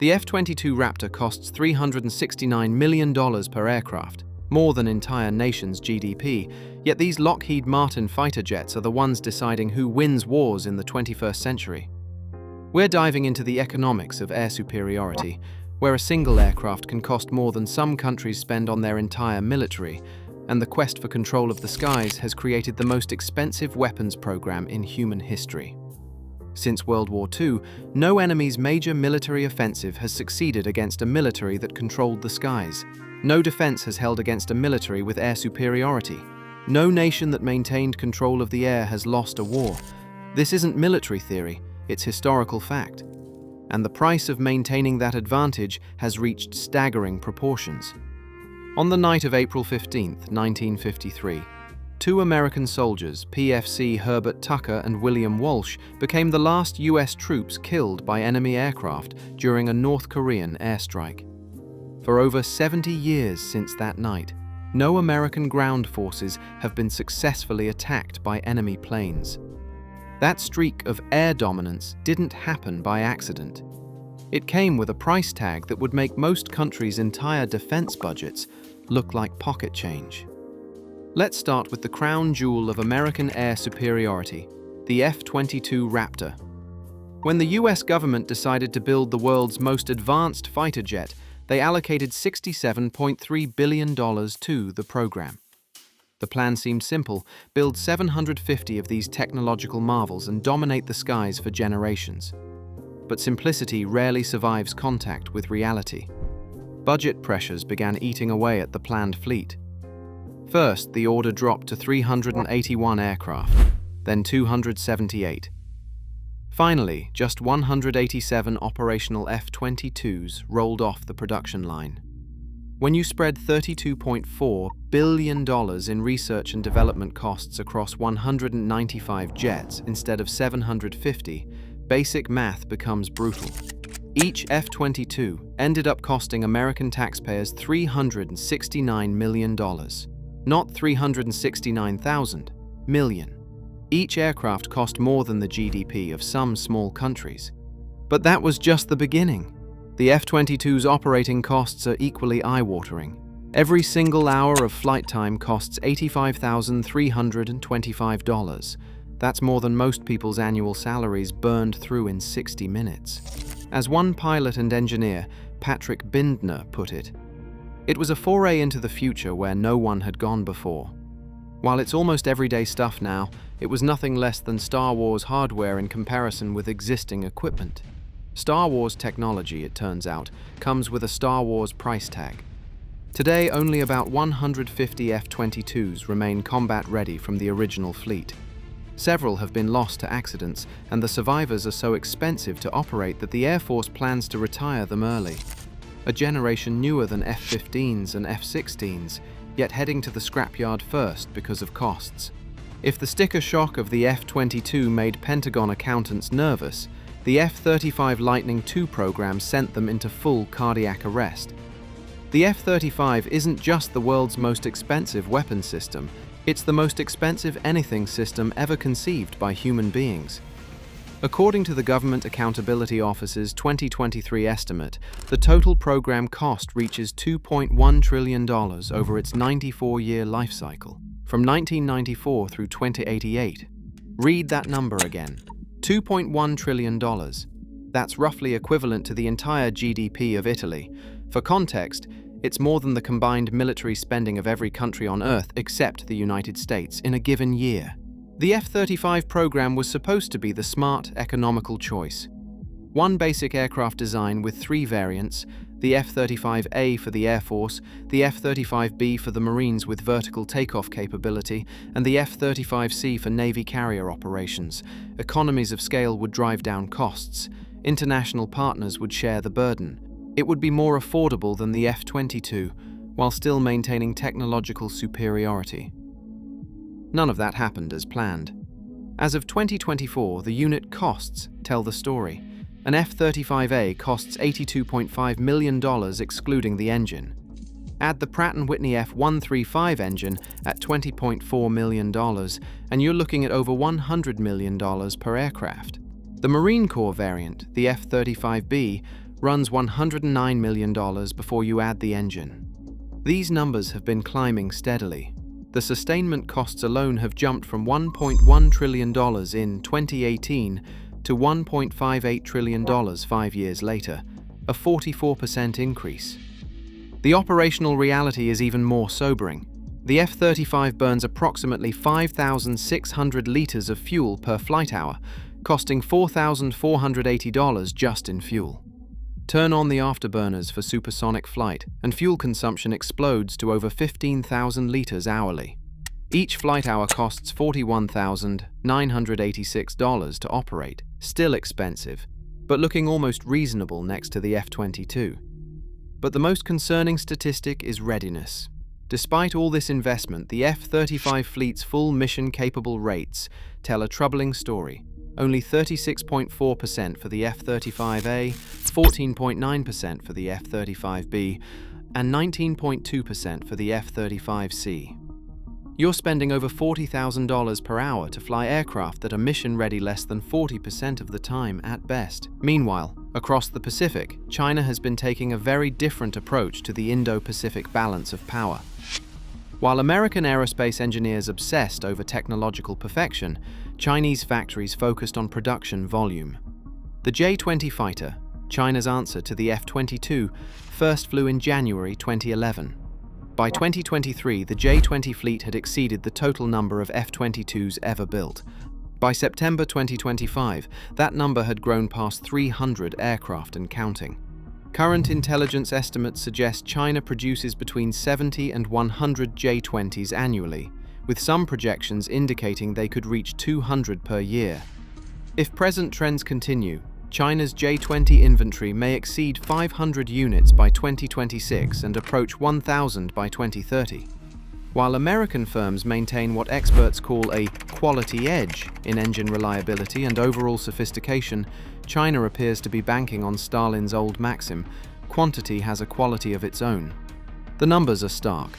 The F-22 Raptor costs $369 million per aircraft, more than entire nation's GDP, yet these Lockheed Martin fighter jets are the ones deciding who wins wars in the 21st century. We're diving into the economics of air superiority, where a single aircraft can cost more than some countries spend on their entire military, and the quest for control of the skies has created the most expensive weapons program in human history. Since World War II, no enemy's major military offensive has succeeded against a military that controlled the skies. No defense has held against a military with air superiority. No nation that maintained control of the air has lost a war. This isn't military theory, it's historical fact. And the price of maintaining that advantage has reached staggering proportions. On the night of April 15, 1953, two American soldiers, PFC Herbert Tucker and William Walsh, became the last US troops killed by enemy aircraft during a North Korean airstrike. For over 70 years since that night, no American ground forces have been successfully attacked by enemy planes. That streak of air dominance didn't happen by accident. It came with a price tag that would make most countries' entire defense budgets look like pocket change. Let's start with the crown jewel of American air superiority, the F-22 Raptor. When the US government decided to build the world's most advanced fighter jet, they allocated $67.3 billion to the program. The plan seemed simple: build 750 of these technological marvels and dominate the skies for generations. But simplicity rarely survives contact with reality. Budget pressures began eating away at the planned fleet. First, the order dropped to 381 aircraft, then 278. Finally, just 187 operational F-22s rolled off the production line. When you spread $32.4 billion in research and development costs across 195 jets instead of 750, basic math becomes brutal. Each F-22 ended up costing American taxpayers $369 million. Not 369,000 million. Each aircraft cost more than the GDP of some small countries. But that was just the beginning. The F-22's operating costs are equally eye-watering. Every single hour of flight time costs $85,325. That's more than most people's annual salaries burned through in 60 minutes. As one pilot and engineer, Patrick Bindner, put it, "It was a foray into the future where no one had gone before." While it's almost everyday stuff now, it was nothing less than Star Wars hardware in comparison with existing equipment. Star Wars technology, it turns out, comes with a Star Wars price tag. Today, only about 150 F-22s remain combat-ready from the original fleet. Several have been lost to accidents, and the survivors are so expensive to operate that the Air Force plans to retire them early. A generation newer than F-15s and F-16s, yet heading to the scrapyard first because of costs. If the sticker shock of the F-22 made Pentagon accountants nervous, the F-35 Lightning II program sent them into full cardiac arrest. The F-35 isn't just the world's most expensive weapon system, it's the most expensive anything system ever conceived by human beings. According to the Government Accountability Office's 2023 estimate, the total program cost reaches $2.1 trillion over its 94-year life cycle, from 1994 through 2088. Read that number again. $2.1 trillion. That's roughly equivalent to the entire GDP of Italy. For context, it's more than the combined military spending of every country on Earth except the United States in a given year. The F-35 program was supposed to be the smart, economical choice. One basic aircraft design with three variants, the F-35A for the Air Force, the F-35B for the Marines with vertical takeoff capability, and the F-35C for Navy carrier operations. Economies of scale would drive down costs. International partners would share the burden. It would be more affordable than the F-22, while still maintaining technological superiority. None of that happened as planned. As of 2024, the unit costs tell the story. An F-35A costs $82.5 million excluding the engine. Add the Pratt & Whitney F-135 engine at $20.4 million, and you're looking at over $100 million per aircraft. The Marine Corps variant, the F-35B, runs $109 million before you add the engine. These numbers have been climbing steadily. The sustainment costs alone have jumped from $1.1 trillion in 2018 to $1.58 trillion 5 years later, a 44% increase. The operational reality is even more sobering. The F-35 burns approximately 5,600 liters of fuel per flight hour, costing $4,480 just in fuel. Turn on the afterburners for supersonic flight, and fuel consumption explodes to over 15,000 liters hourly. Each flight hour costs $41,986 to operate, still expensive, but looking almost reasonable next to the F-22. But the most concerning statistic is readiness. Despite all this investment, the F-35 fleet's full mission-capable rates tell a troubling story. Only 36.4% for the F-35A, 14.9% for the F-35B, and 19.2% for the F-35C. You're spending over $40,000 per hour to fly aircraft that are mission-ready less than 40% of the time at best. Meanwhile, across the Pacific, China has been taking a very different approach to the Indo-Pacific balance of power. While American aerospace engineers obsessed over technological perfection, Chinese factories focused on production volume. The J-20 fighter, China's answer to the F-22, first flew in January 2011. By 2023, the J-20 fleet had exceeded the total number of F-22s ever built. By September 2025, that number had grown past 300 aircraft and counting. Current intelligence estimates suggest China produces between 70 and 100 J-20s annually, with some projections indicating they could reach 200 per year. If present trends continue, China's J-20 inventory may exceed 500 units by 2026 and approach 1,000 by 2030. While American firms maintain what experts call a quality edge in engine reliability and overall sophistication, China appears to be banking on Stalin's old maxim, quantity has a quality of its own. The numbers are stark.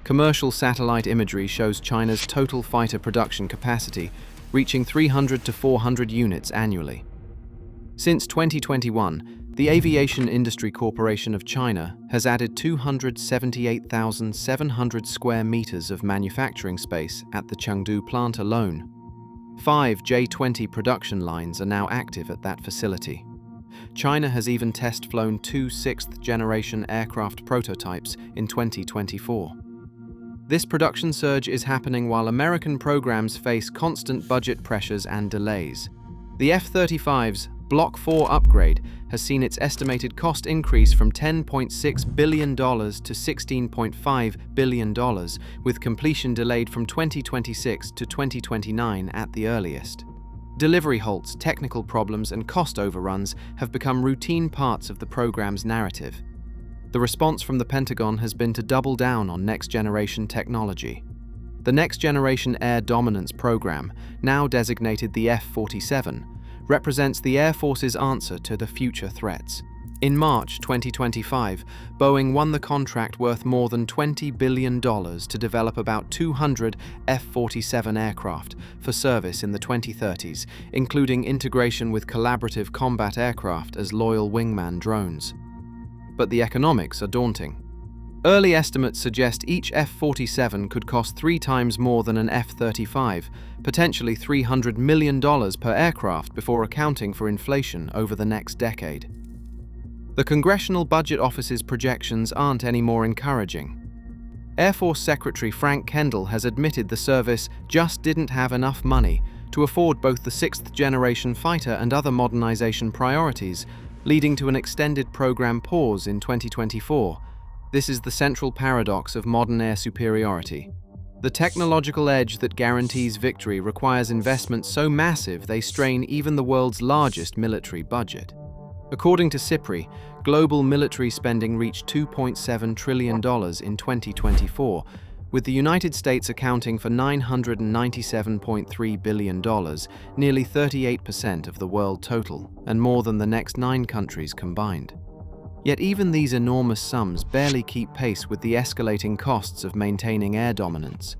Commercial satellite imagery shows China's total fighter production capacity reaching 300 to 400 units annually. Since 2021, the Aviation Industry Corporation of China has added 278,700 square meters of manufacturing space at the Chengdu plant alone. 5 J-20 production lines are now active at that facility. China has even test-flown 2 sixth-generation aircraft prototypes in 2024. This production surge is happening while American programs face constant budget pressures and delays. The F-35's Block 4 upgrade has seen its estimated cost increase from $10.6 billion to $16.5 billion, with completion delayed from 2026 to 2029 at the earliest. Delivery halts, technical problems, and cost overruns have become routine parts of the program's narrative. The response from the Pentagon has been to double down on next-generation technology. The Next Generation Air Dominance Program, now designated the F-47, represents the Air Force's answer to the future threats. In March 2025, Boeing won the contract worth more than $20 billion to develop about 200 F-47 aircraft for service in the 2030s, including integration with collaborative combat aircraft as loyal wingman drones. But the economics are daunting. Early estimates suggest each F-47 could cost 3 times more than an F-35, potentially $300 million per aircraft before accounting for inflation over the next decade. The Congressional Budget Office's projections aren't any more encouraging. Air Force Secretary Frank Kendall has admitted the service just didn't have enough money to afford both the 6th-generation fighter and other modernization priorities, leading to an extended program pause in 2024. This is the central paradox of modern air superiority. The technological edge that guarantees victory requires investments so massive they strain even the world's largest military budget. According to SIPRI, global military spending reached $2.7 trillion in 2024, with the United States accounting for $997.3 billion, nearly 38% of the world total, and more than the next 9 countries combined. Yet even these enormous sums barely keep pace with the escalating costs of maintaining air dominance.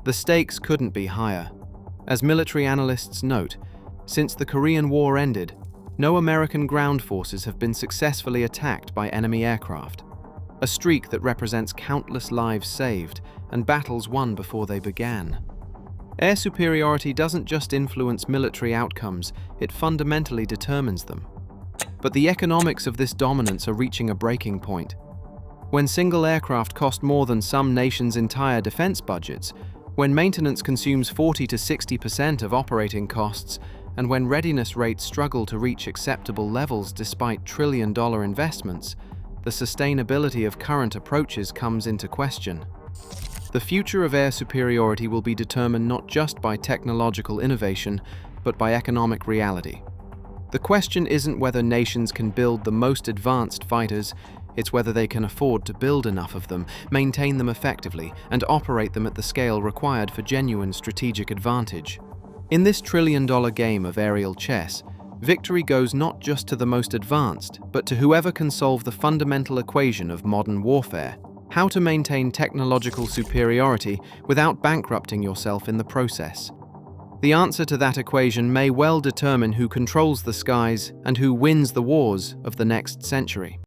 The stakes couldn't be higher. As military analysts note, since the Korean War ended, No American ground forces have been successfully attacked by enemy aircraft, a streak that represents countless lives saved and battles won before they began. Air superiority doesn't just influence military outcomes, it fundamentally determines them. But the economics of this dominance are reaching a breaking point. When single aircraft cost more than some nations' entire defense budgets, when maintenance consumes 40 to 60% of operating costs, and when readiness rates struggle to reach acceptable levels despite trillion-dollar investments, the sustainability of current approaches comes into question. The future of air superiority will be determined not just by technological innovation, but by economic reality. The question isn't whether nations can build the most advanced fighters, it's whether they can afford to build enough of them, maintain them effectively, and operate them at the scale required for genuine strategic advantage. In this trillion-dollar game of aerial chess, victory goes not just to the most advanced, but to whoever can solve the fundamental equation of modern warfare: how to maintain technological superiority without bankrupting yourself in the process. The answer to that equation may well determine who controls the skies and who wins the wars of the next century.